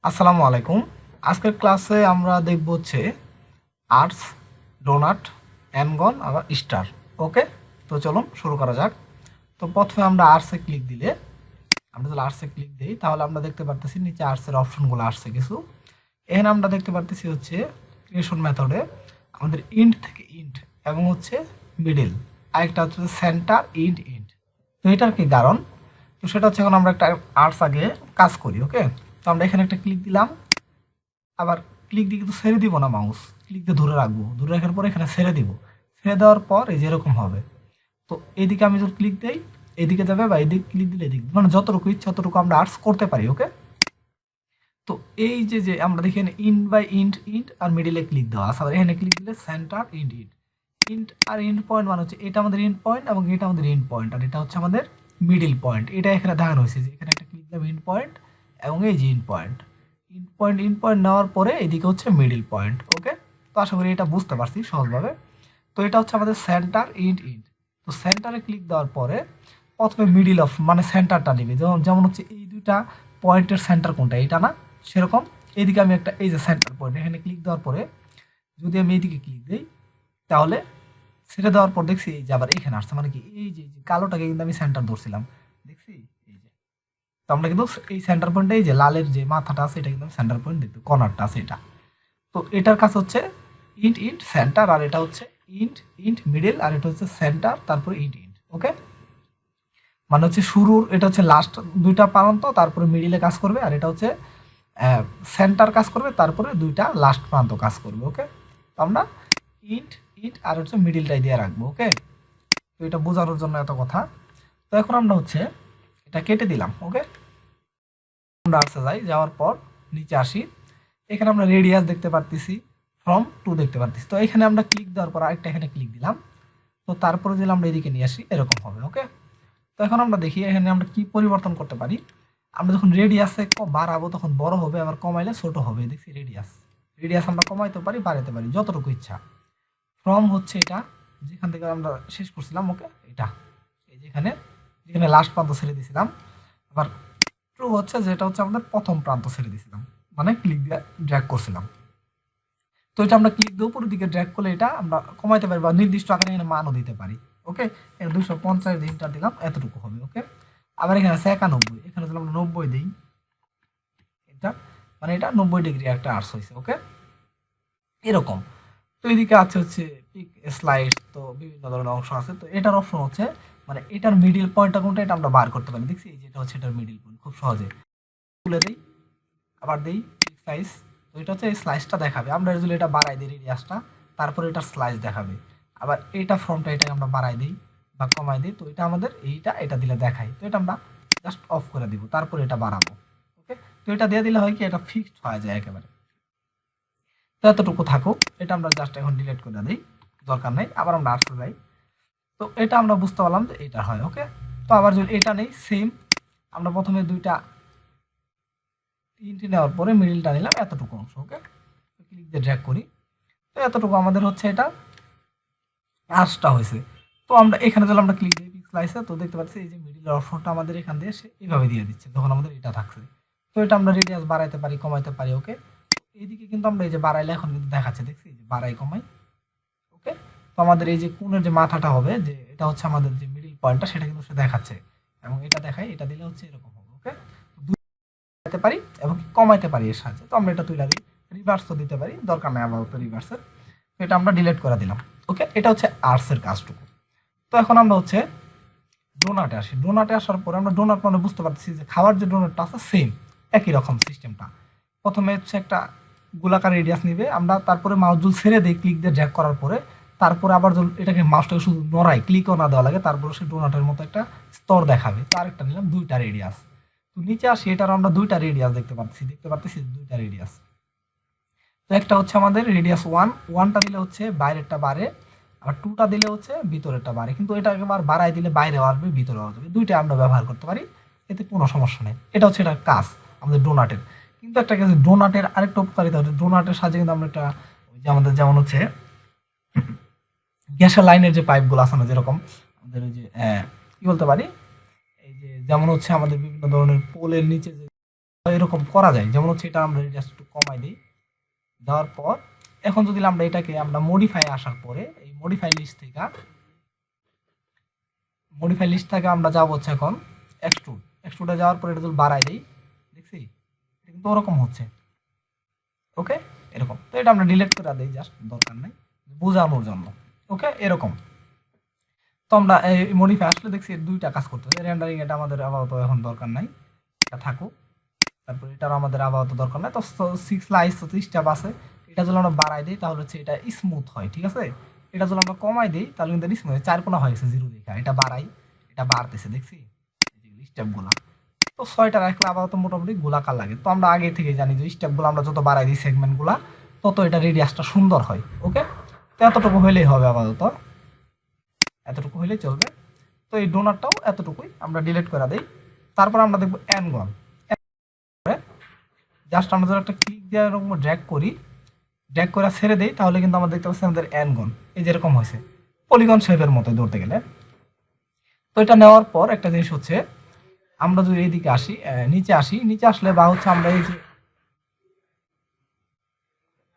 আসসালামু আলাইকুম। আজকের ক্লাসে আমরা দেখব হচ্ছে আর্টস, ডোনাট, অ্যানগন আবার স্টার। ওকে, তো চলুন শুরু করা যাক। তো প্রথমে আমরা আর্টসে ক্লিক দিলে, আমরা যদি আর্টসে ক্লিক দিই তাহলে আমরা দেখতে পারতেছি নিচে আর্টসের অপশনগুলো আসছে কিছু। এখানে আমরা দেখতে পারতেছি হচ্ছে ক্রিয়েশন মেথডে আমাদের ইন্ট থেকে ইন্ট এবং হচ্ছে মিডিল, আরেকটা হচ্ছে সেন্টার ইন্ট ইন্ট। তো এটার কি কারণ? তো সেটা হচ্ছে এখন আমরা একটা আর্টস আগে কাজ করি। ওকে, তো আমরা এখানে একটা ক্লিক দিলাম, আবার ক্লিক দিয়ে কিন্তু ছেড়ে দিব না, মাউস ক্লিক দিয়ে ধরে রাখবো, ধরে রাখার পর এখানে ছেড়ে দিব। ছেড়ে দেওয়ার পর এই যেরকম হবে, তো এইদিকে আমি যদি ক্লিক দিই এইদিকে যাবে, বা এইদিকে ক্লিক দিলে এদিকে, মানে যতটুকু ইচ্ছা ততটুকু আমরা আর্টস করতে পারি। ওকে, তো এই যে যে আমরা দেখি এখানে ইন্ট বাই ইন্ট ইন্ট আর মিডিলে ক্লিক দেওয়া আছে, আর এখানে ক্লিক দিলে সেন্টার ইন্ট ইন্ট ইন্ট আর ইন্ট পয়েন্ট, মানে হচ্ছে এটা আমাদের ইন্ট পয়েন্ট এবং এটা আমাদের ইন্ট পয়েন্ট, আর এটা হচ্ছে আমাদের মিডিল পয়েন্ট। এটা এখানে দেখানো হয়েছে যে এখানে একটা ক্লিক দেবে ইন্ট পয়েন্ট এবং এই যে ইন্ট পয়েন্ট, ইন্ট পয়েন্ট নেওয়ার পরে এদিকে হচ্ছে মিডিল পয়েন্ট। ওকে, তো আশা করি এটা বুঝতে পারছি সহজভাবে। তো এটা হচ্ছে আমাদের সেন্টার ইন্ট ইন্ট। তো সেন্টারে ক্লিক দেওয়ার পরে প্রথমে মিডিল অফ মানে সেন্টারটা নিবে, যেমন হচ্ছে এই দুইটা পয়েন্টের সেন্টার কোনটা, এটা না, সেরকম এইদিকে আমি একটা এই যে সেন্টার পয়েন্ট এখানে ক্লিক দেওয়ার পরে যদি আমি এইদিকে ক্লিক দিই তাহলে ছেড়ে দেওয়ার পর দেখছি এই যে আবার এখানে আসছে, মানে কি এই যে কালোটাকে কিন্তু আমি সেন্টার ধরছিলাম, দেখছি এই যে। তো আমরা কিন্তু এই সেন্টার পয়েন্টে এই যে লালের যে মাথাটা আছে এটা কিন্তু সেন্টার পয়েন্ট, দেখতে কর্নারটা আছে এটা। তো এটার কাছে হচ্ছে ইন্ট ইন্ট সেন্টার, আর এটা হচ্ছে ইন্ট ইন্ট মিডল, আর এটা হচ্ছে সেন্টার তারপরে ইন্ট ইন্ট। ওকে, মানে হচ্ছে শুরুর এটা হচ্ছে লাস্ট দুইটা প্রান্ত, তারপরে মিডিলে কাজ করবে, আর এটা হচ্ছে সেন্টার কাজ করবে, তারপরে দুইটা লাস্ট প্রান্ত কাজ করবে। ওকে, তো আমরা ইন্ট ইন্ট আর হচ্ছে মিডিলটাই দিয়ে রাখবো। ওকে, তো এটা বোঝানোর জন্য এত কথা। তো এখন আমরা হচ্ছে এটা কেটে দিলাম। ওকে, আমরা আসতে যাই, যাওয়ার পর নিচে আসি, এখানে আমরা রেডিয়াস দেখতে পারতেছি, ফ্রম টু দেখতে পারতেছি। তো এখানে আমরা ক্লিক দেওয়ার পর আরেকটা এখানে ক্লিক দিলাম, তো তারপরে যদি আমরা এদিকে নিয়ে আসি এরকম হবে। ওকে, তো এখন আমরা দেখি এখানে আমরা কি পরিবর্তন করতে পারি। আমরা যখন রেডিয়াসে বাড়াবো তখন বড় হবে, আবার কমাইলে ছোট হবে। দেখছি রেডিয়াস রেডিয়াস আমরা কমাইতে পারি বাড়াতে পারি যতটুকু ইচ্ছা। ফ্রম হচ্ছে এটা যেখান থেকে আমরা শেষ করছিলাম। ওকে, এটা এই যেখানে যেখানে লাস্ট প্রান্ত ছেড়ে দিয়েছিলাম। আবার ট্রু হচ্ছে যেটা হচ্ছে আমাদের প্রথম প্রান্ত ছেড়ে দিয়েছিলাম, মানে ক্লিক দিয়ে ড্র্যাগ করছিলাম। তো এটা আমরা ক্লিক দিয়ে উপরের দিকে ড্র্যাগ করলে এটা আমরা কমাইতে পারি বা নির্দিষ্ট আকারে এখানে মানও দিতে পারি। ওকে, এখানে 250 দিনটা দিলাম, এতটুকু হবে। ওকে, আবার এখানে আছে 91, এখানে যদি আমরা 90 দিই, এটা মানে এটা 90 ডিগ্রি একটা আর্টস হয়েছে। ওকে, এরকম। তো এদিকে আছে হচ্ছে পিক স্লাইড, তো বিভিন্ন ধরনের অংশ আছে। তো এটার অপশন হচ্ছে মানে এটার মিডিল পয়েন্টটা কোনটা এটা আমরা বার করতে পারি। দেখছি এই যেটা হচ্ছে এটার মিডিল পয়েন্ট, খুব সহজে তুলে দিই, আবার দিই পিক সাইজ। তো এটা হচ্ছে এই স্লাইসটা দেখাবে, আমরা যদি এটা বাড়াই দিই রেডিয়াসটা, তারপরে এটার স্লাইস দেখাবে। আবার এটা ফ্রমটা এটা আমরা বাড়াই দিই বা কমাই দিই, তো এটা আমাদের এইটা এটা দিলে দেখাই। তো এটা আমরা জাস্ট অফ করে দিব, তারপরে এটা বাড়াবো। ওকে, তো এটা দিয়ে দিলে হয় কি এটা ফিক্সড হয়ে যায় একেবারে। তো এতটুকু থাকুক, এটা আমরা জাস্ট এখন ডিলিট করে দিই, দরকার নেই। আবার আমরা আর্টসে যাই, তো এটা আমরা বুঝতে পারলাম যে এটা হয়। ওকে, তো আবার যদি এটা নেই সেম, আমরা প্রথমে দুইটা তিনটি নেওয়ার পরে মিডিলটা নিলাম এতটুকু অংশ। ওকে, ক্লিক দিয়ে ড্র্যাগ করি, তো এতটুকু আমাদের হচ্ছে এটা আর্টসটা হয়েছে। তো আমরা এখানে যদি আমরা ক্লিক দিই পিক্সেলাইসে, তো দেখতে পাচ্ছি এই যে মিডিলের অপশনটা আমাদের এখান দিয়ে সে এইভাবে দিয়ে দিচ্ছে, তখন আমাদের এটা থাকছে। তো এটা আমরা রেডিয়াস বাড়াইতে পারি কমাইতে পারি। ওকে, এইদিকে কিন্তু আমরা এই যে বাড়াইলে এখন কিন্তু দেখাচ্ছে, দেখছি যে বাড়াই কমাই। ওকে, তো আমাদের এই যে কোণের যে মাথাটা হবে, যে এটা হচ্ছে আমাদের যে মিডিল পয়েন্টটা, সেটা কিন্তু সে দেখাচ্ছে এবং এটা দেখায়, এটা দিলে হচ্ছে এরকম হবে। ওকে, বাড়াইতে পারি এবং কমাইতে পারি এর সাহায্যে। তো আমরা এটা তুলে দিই, রিভার্সও দিতে পারি, দরকার নেই আবার রিভার্সের। তো এটা আমরা ডিলিট করে দিলাম। ওকে, এটা হচ্ছে আর্টসের কাজটুকু। তো এখন আমরা হচ্ছে ডোনাটে আসি। ডোনাটে আসার পরে আমরা ডোনাট মানে বুঝতে পারছি যে খাওয়ার যে ডোনাটটা আছে সেম একই রকম সিস্টেমটা। প্রথমে হচ্ছে একটা গোলাকার রেডিয়াস নিবে, আমরা তারপরে মাউস জুল ছেড়ে দিই ক্লিক দিয়ে ড্র্যাগ করার পরে, তারপরে আবার এটাকে মাউসটাকে শুধু নড়াই, ক্লিকও না দেওয়া লাগে, তারপরে সে ডোনাটের মতো একটা স্তর দেখাবে। তো আরেকটা নিলাম দুইটা রেডিয়াস। তো নিচে আসি, এটার আমরা দুইটা রেডিয়াস দেখতে পাচ্ছি দুইটা রেডিয়াস। তো একটা হচ্ছে আমাদের রেডিয়াস ওয়ানটা দিলে হচ্ছে বাইরেরটা বাড়ে, আর টুটা দিলে হচ্ছে ভিতরেরটা বাড়ে। কিন্তু এটা একবার বাড়াই দিলে বাইরেও আসবে ভিতরেও আসবে, দুইটা আমরা ব্যবহার করতে পারি, এতে কোনো সমস্যা নেই। এটা হচ্ছে এটার কাজ আমাদের ডোনাটের। কিন্তু একটা কাছে ডোনাটের আরেকটা উপকারিতা হচ্ছে, ডোনাটের সাহায্যে কিন্তু আমরা একটা ওই যে আমাদের যেমন হচ্ছে গ্যাসের লাইনের যে পাইপগুলো আছে না, যেরকম আমাদের ওই যে কি বলতে পারি, এই যে যেমন হচ্ছে আমাদের বিভিন্ন ধরনের পোলের নিচে যে এরকম করা যায়। যেমন হচ্ছে এটা আমরা জাস্ট একটু কমাই দিই, দেওয়ার পর এখন যদি আমরা এটাকে আমরা মডিফাই আসার পরে এই মডিফাই লিস্ট থেকে আমরা যাবো হচ্ছে এখন এক্সট্রুডে যাওয়ার পরে এটা যদি বাড়াই দিই, দেখছি এটা কিন্তু ওরকম হচ্ছে। ওকে, এরকম। তো এটা আমরা ডিলিট করে দিই, জাস্ট দরকার নেই, বোঝানোর জন্য। ওকে, এরকম। তো আমরা এই মডিফাই আসলে দেখছি দুইটা কাজ করতে হবে। রেন্ডারিং এটা আমাদের আপাতত এখন দরকার নাই, এটা থাকুক। তারপর এটার আমাদের আপাতত দরকার নাই। তো 6 স্লাইস 30 স্টেপ আছে, এটা যদি আমরা বাড়াই দিই তাহলে হচ্ছে এটা স্মুথ হয়, ঠিক আছে। এটা যদি আমরা কমাই দিই তাহলে কিন্তু স্মুথ হয়। 4 কোণা হয়ে গেছে 0 দেখা, এটা বাড়াই, এটা বাড়তেছে, দেখছি এই যে স্টেপগুলো। তো 6টা রাখলে আপাতত মোটামুটি গোলাকার লাগে। তো আমরা আগে থেকে জানি যে স্টেপগুলো আমরা যত বাড়াই দিই সেগমেন্টগুলো, তত এটা রেডিয়াসটা সুন্দর হয়। ওকে, তো এতটুকু হইলেই হবে, আপাতত এতটুকু হইলেই চলবে। তো এই ডোনারটাও এতটুকুই আমরা ডিলিট করে দিই। তারপর আমরা দেখবো অ্যানগন। জাস্ট আমরা যদি একটা ক্লিক দিয়ে এরকম ড্র্যাগ করে ছেড়ে দেই তাহলে কিন্তু আমরা দেখতে পাচ্ছি আমাদের অ্যানগন এই যেরকম হয়েছে, পলিগন শেপের মতো ধরতে গেলে। তো এটা নেওয়ার পর একটা জিনিস হচ্ছে, আমরা যদি এইদিকে আসি, নিচে আসলে বা হচ্ছে আমরা এই যে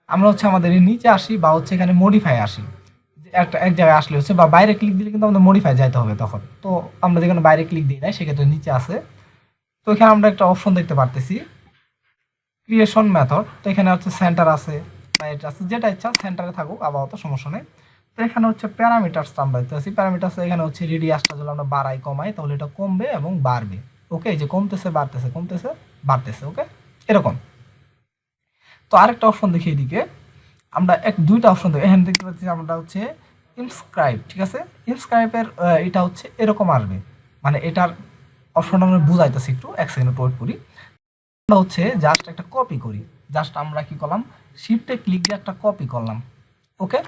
আমরা হচ্ছে আমাদের এই নিচে আসি বা হচ্ছে এখানে মডিফাই আসি, এক জায়গায় আসলে হচ্ছে বা বাইরে ক্লিক দিলে কিন্তু আমাদের মডিফাই যাইতে হবে তখন। তো আমরা যেখানে বাইরে ক্লিক দিই নাই সেক্ষেত্রে নিচে আসে। তো এখানে আমরা একটা অপশন দেখতে পারতেছি, ক্রিয়েশন মেথড। তো এখানে হচ্ছে সেন্টার আছে বা এটা আছে, যেটা ইচ্ছা সেন্টারে থাকুক, আপাতত সমস্যা নেই। তো এখানে হচ্ছে প্যারামিটার্স আমরা দেখতে পাচ্ছি। প্যারামিটার্স এখানে হচ্ছে রেডিয়াসটা যদি আমরা বাড়াই কমাই তাহলে এটা কমবে এবং বাড়বে। ওকে, এই যে কমতেছে বাড়তেছে, কমতেছে বাড়তেছে। ওকে, এরকম। তো আরেকটা অপশন দেখি এদিকে, আমরা দুইটা অপশন দেখি। এখানে দেখতে পাচ্ছি আমরা হচ্ছে ইনস্ক্রাইব, ঠিক আছে। ইনস্ক্রাইবের এটা হচ্ছে এরকম আসবে, মানে এটার অপশনটা আমরা বুঝাইতেছি, একটু এক সেকেন্ড ওয়েট করি। আমরা হচ্ছে জাস্ট একটা কপি করি, জাস্ট আমরা কি করলাম, শিফটে ক্লিক দিয়ে একটা কপি করলাম। ওকে,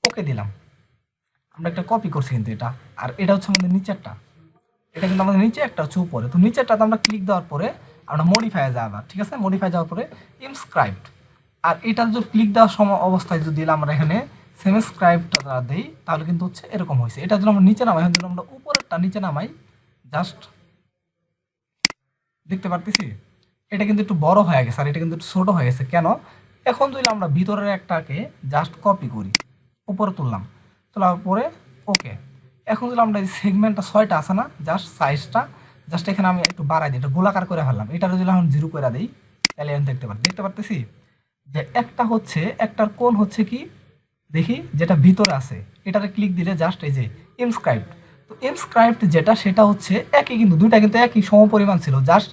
ওকে দিলাম, আমরা একটা কপি করছি কিন্তু এটা। আর এটা হচ্ছে আমাদের নিচেরটা, এটা কিন্তু আমাদের নিচে, একটা হচ্ছে উপরে। তো নিচেরটাতে আমরা ক্লিক দেওয়ার পরে আমরা মডিফাই যাই আবার, ঠিক আছে। মডিফাই যাওয়ার পরে ইনস্ক্রাইবড, আর এটা যদি ক্লিক দেওয়ার সময় অবস্থায় যদি আমরা এখানে সেম স্ক্রাইবটা দিই তাহলে কিন্তু হচ্ছে এরকম হয়েছে। এটা যদি আমরা নিচে নামাই, এখন যদি আমরা উপরেরটা নিচে নামাই, জাস্ট দেখতে পারতেছি এটা কিন্তু একটু বড় হয়ে গেছে আর এটা কিন্তু একটু ছোট হয়ে গেছে। কেন? এখন যদি আমরা ভিতরের একটাকে জাস্ট কপি করি, উপরে তুললাম, তোলার পরে ওকে, এখন যদি আমরা এই সেগমেন্টটা 6টা আছে না, জাস্ট সাইজটা জাস্ট এখানে আমি একটু বাড়াই দিই, এটা গোলাকার করে ফেললাম। এটা যদি এখন 0 করে দিই তাহলে এখন দেখতে পারতেছি যে একটা হচ্ছে, একটার কোণ হচ্ছে কি দেখি, যেটা ভিতরে আছে এটাতে ক্লিক দিলে জাস্ট এই যে ইনস্ক্রাইবড। তো ইনস্ক্রাইবড যেটা সেটা হচ্ছে একই, কিন্তু দুইটা কিন্তু একই সমপরিমাণ ছিল, জাস্ট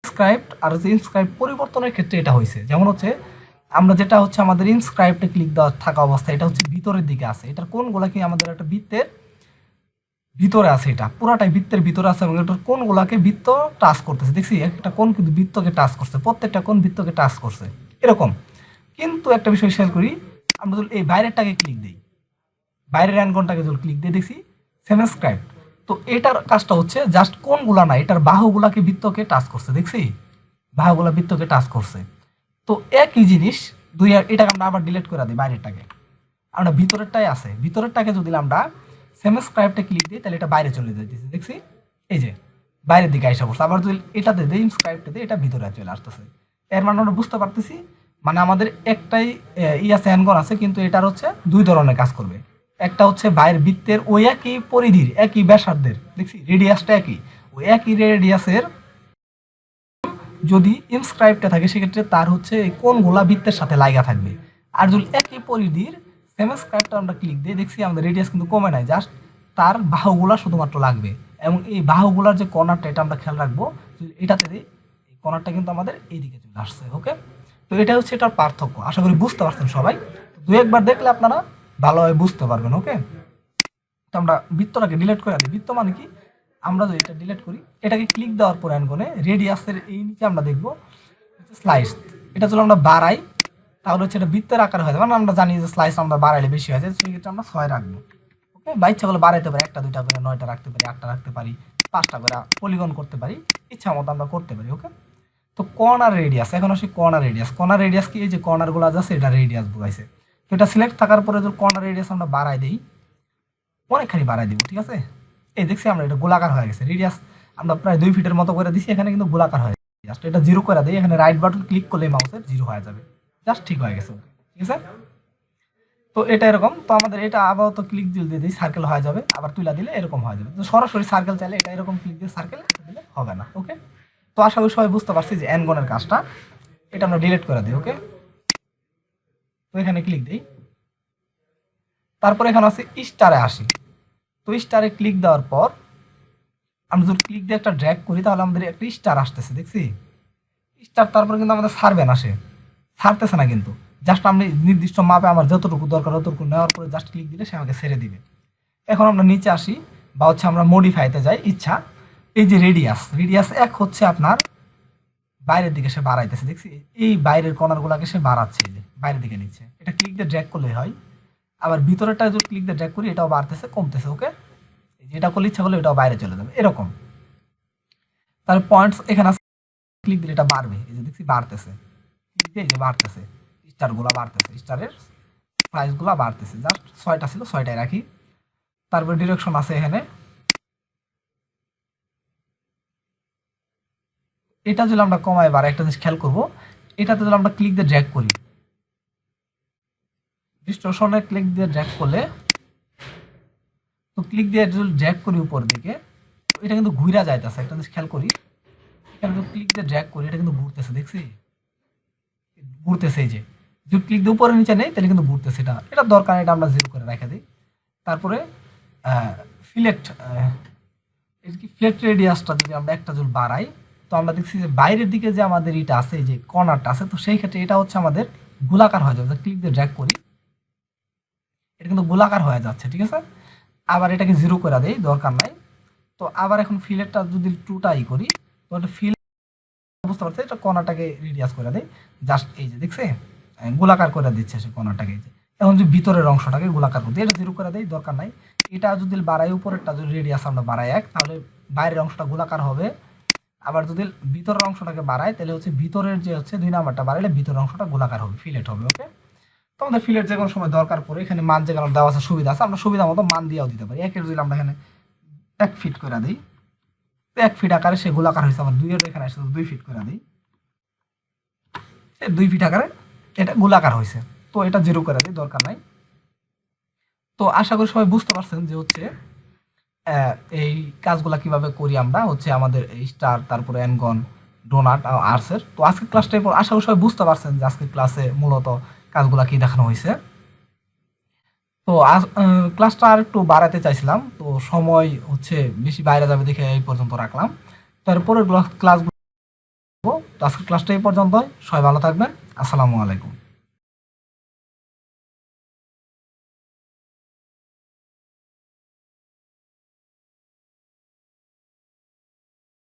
ইনস্ক্রাইবড আর হচ্ছে ইনস্ক্রাইব পরিবর্তনের ক্ষেত্রে এটা হয়েছে। যেমন হচ্ছে আমরা যেটা হচ্ছে আমাদের ইনস্ক্রাইবডে ক্লিক দেওয়া থাকা অবস্থা, এটা হচ্ছে ভিতরের দিকে আছে, এটার কোণগুলা কি আমাদের একটা বৃত্তের ভিতরে আছে, এটা পুরাটাই বৃত্তের ভিতরে আছে এবং এটার কোণগুলাকে বৃত্ত টাচ করতেছে। দেখছি একটা কোণ কিন্তু বৃত্তকে টাচ করছে, প্রত্যেকটা কোণ বৃত্তকে টাচ করছে, এরকম। কিন্তু একটা বিষয় শেয়ার করি, আমরা যদি এই বাইরেরটাকে ক্লিক দিই, বাইরের অ্যানগনটাকে যদি ক্লিক দিয়ে দেখছি সেম স্ক্রাইব। তো এটার কাজটা হচ্ছে জাস্ট কোনগুলা না, এটার বাহুগুলাকে বৃত্তকে টাচ করছে, দেখছি বাহুগুলা বৃত্তকে টাচ করছে। তো একই জিনিস এটাকে আমরা আবার ডিলিট করে দিই, বাইরেরটাকে আমরা ভিতরেরটাই আছে, ভিতরেরটাকে যদি আমরা সেম স্ক্রাইবটা ক্লিক দিই তাহলে এটা বাইরে চলে যাইতেছে, দেখছি এই যে বাইরের দিকে আইসা পড়ছে। আবার যদি এটাতে দিই স্ক্রাইবটা দিই, এটা ভিতরে চলে আসতেছে। এর মানে আমরা বুঝতে পারতেছি, মানে আমাদের একটাই আছে অ্যানগন আছে, কিন্তু এটার হচ্ছে দুই ধরনের কাজ করবে। একটা হচ্ছে বাইরের বৃত্তের ওই একই পরিধির একই ব্যাসার্ধের, দেখছি রেডিয়াসটা একই, ওই একই রেডিয়াসের যদি ইনস্ক্রাইবটা থাকে সেক্ষেত্রে তার হচ্ছে এই কোণগুলা বৃত্তের সাথে লাগা থাকবে। আর যদি একই পরিধির সেম স্ক্রাইবটা আমরা ক্লিক দিয়ে দেখছি আমাদের রেডিয়াস কিন্তু কমে নাই, জাস্ট তার বাহুগুলা শুধুমাত্র লাগবে। এবং এই বাহুগুলার যে কর্নারটা এটা আমরা খেয়াল রাখবো, যদি এটাতে দিই এই কর্নারটা কিন্তু আমাদের এইদিকে চলে আসছে। ওকে, তো এটা হচ্ছে এটার পার্থক্য। আশা করি বুঝতে পারছেন সবাই, দু একবার দেখলে আপনারা ভালোভাবে বুঝতে পারবেন। ওকে, তো আমরা বৃত্তটাকে ডিলিট করে দিই। বৃত্ত মানে কি, আমরা যদি এটা ডিলিট করি, এটাকে ক্লিক দেওয়ার পরে আনগনে রেডিয়াসের এই নিচে আমরা দেখবো স্লাইস, এটা যদি আমরা বাড়াই তাহলে হচ্ছে এটা বৃত্তের আকার হয়ে যাবে। মানে আমরা জানি যে স্লাইস আমরা বাড়াইলে বেশি হয়ে যায়, সেক্ষেত্রে আমরা 6 রাখবো। ওকে, বা ইচ্ছা করলে বাড়াইতে পারি, 1টা 2টা করে, 9টা রাখতে পারি, 8টা রাখতে পারি, 5টা করে পলিগন করতে পারি, ইচ্ছা মতো আমরা করতে পারি। ওকে, তো কর্নার রেডিয়াস, এখন আসি কর্নার রেডিয়াস কি, এই যে কর্নারগুলো আছে এটা রেডিয়াস বুঝাইছে। তো এটা সিলেক্ট থাকার পরে যদি কর্নার রেডিয়াস আমরা বাড়াই দিই, অনেকখানি বাড়াই দিব, ঠিক আছে। এই দেখছি আমরা এটা গোলাকার হয়ে গেছে, রেডিয়াস আমরা প্রায় 2 ফিটের মতো করে দিছি, এখানে কিন্তু গোলাকার হয়ে জাস্ট এটা জিরো করে দিই, এখানে রাইট বাটন ক্লিক করলে মাউসের জিরো হয়ে যাবে, জাস্ট ঠিক হয়ে গেছে। ঠিক আছে, তো এটা এরকম। তো আমাদের এটা আপাতত ক্লিক দিয়ে দিই, সার্কেল হয়ে যাবে, আবার তুলা দিলে এরকম হয়ে যাবে। তো সরাসরি সার্কেল চাইলে এটা এরকম ক্লিক দিয়ে সার্কেল দিলে হবে না। ওকে, তো আশা করি সবাই বুঝতে পারছি যে অ্যানগনের কাজটা। এটা আমরা ডিলিট করে দিই। ওকে, তো এখানে ক্লিক দিই, তারপর এখানে আছে স্টারে আসি। তো স্টারে ক্লিক দেওয়ার পর আমরা যদি ক্লিক দিয়ে একটা ড্র্যাগ করি তাহলে আমাদের একটা স্টার আসতেছে, দেখছি স্টার। তারপর কিন্তু আমাদের সারবে না, সে ছাড়তেছে না কিন্তু, জাস্ট আমি নির্দিষ্ট মাপে আমার যতটুকু দরকার ততটুকু নেওয়ার পরে জাস্ট ক্লিক দিলে সে আমাকে ছেড়ে দিবে। এখন আমরা নিচে আসি বা হচ্ছে আমরা মডিফাইতে যাই ইচ্ছা। এই যে রেডিয়াস 1 হচ্ছে আপনার বাইরের দিকে সে বাড়াইতেছে, দেখছি এই বাইরের কর্নারগুলোকে সে বাড়াচ্ছে, এই যে বাইরের দিকে নিচ্ছে। এটা ক্লিক দিয়ে ড্র্যাগ করলেই হয়। আবার ভিতরেরটা যদি ক্লিক দিয়ে ড্র্যাগ করি এটাও বাড়তেছে কমতেছে। ওকে, যেটা করলে ইচ্ছা করলে এটাও বাইরে চলে যাবে এরকম। তাহলে পয়েন্টস এখানে ক্লিক দিলে এটা বাড়বে, এই যে দেখছি বাড়তেছে, ক্লিক দিয়ে এই যে বাড়তেছে, স্টারগুলো বাড়তেছে, স্টারের প্রাইসগুলো বাড়তেছে। জাস্ট 6টা ছিল 6টাই রাখি। তারপর ডিরেকশন আছে এখানে, এটা যদি আমরা কমাই বাড়াই একটা জিনিস খেয়াল করবো, এটাতে যদি আমরা ক্লিক দিয়ে ড্র্যাগ করি, ডিস্টরশনে ক্লিক দিয়ে ড্র্যাগ করলে, তো ক্লিক দিয়ে যদি ড্র্যাগ করি উপর দিকে এটা কিন্তু ঘুরা যাইতেছে। একটা জিনিস খেয়াল করি, এখানে যদি ক্লিক দিয়ে ড্র্যাগ করি এটা কিন্তু ঘুরতেছে, দেখছি ঘুরতেছে। এই যে যদি ক্লিক দিয়ে উপরে নিচে নেই তাহলে কিন্তু ঘুরতেছে। এটা এটা দরকার, এটা আমরা জিরো করে রেখে দিই। তারপরে ফিলেক্ট ফ্লেট রেডিয়াসটা যদি আমরা একটা জুল বাড়াই, তো আমরা দেখছি যে বাইরের দিকে যে আমাদের এটা আছে, এই যে কর্নারটা আছে, তো সেই ক্ষেত্রে এটা হচ্ছে আমাদের গোলাকার হয়ে যাবে। ক্লিক দিয়ে ড্র্যাগ করি এটা কিন্তু গোলাকার হয়ে যাচ্ছে। ঠিক আছে, আবার এটাকে জিরো করে দেই, দরকার নাই। তো আবার এখন ফিলেটটা যদি 2টাই করি, তো এটা ফিল বুঝতে পারছে, এটা কর্নারটাকে রেডিয়াস করে দেয় জাস্ট, এই যে দেখছে গোলাকার করে দিচ্ছে সে কর্নারটাকে। এই যে এখন যদি ভিতরের অংশটাকে গোলাকার করতে এটা জিরো করে দেয়, দরকার নাই। এটা যদি বাড়াই উপরেরটা যদি রেডিয়াস আমরা বাড়াই 1, তাহলে বাইরের অংশটা গোলাকার হবে। আবার যদি ভিতরের অংশটাকে বাড়াই তাহলে হচ্ছে ভিতরের যে হচ্ছে 2 নাম্বারটা বাড়াইলে ভিতরের অংশটা গোলাকার হবে, ফিলেট হবে। ওকে, তো আমাদের ফিলেট যে কোনো সময় দরকার পড়ে এখানে মান যে কোনো দেওয়া আছে সুবিধা আছে, আমরা সুবিধা মতো মান দিয়েও দিতে পারি। 1 যদি আমরা এখানে 1 ফিট করে দিই, 1 ফিট আকারে সে গোলাকার হয়েছে। আবার 2 এখানে আসছে 2 ফিট করে দিই, 2 ফিট আকারে এটা গোলাকার হয়েছে। তো এটা জিরো করে দিই, দরকার নাই। তো আশা করি সবাই বুঝতে পারছেন যে হচ্ছে এই কাজগুলা কিভাবে করি আমরা, হচ্ছে আমাদের স্টার, তারপরে অ্যানগন, ডোনাট, আর্সের। তো আজকের ক্লাসটাই আশা করি সবাই বুঝতে পারছেন যে আজকের ক্লাসে মূলত কাজগুলা কি দেখানো হয়েছে। তো ক্লাসটা আর একটু বাড়াতে চাইছিলাম, তো সময় হচ্ছে বেশি বাইরে যাবে দেখে এই পর্যন্ত রাখলাম। তারপরে ক্লাসগুলো, তো আজকের ক্লাসটা এই পর্যন্ত। সবাই ভালো থাকবেন, আসসালামু আলাইকুম।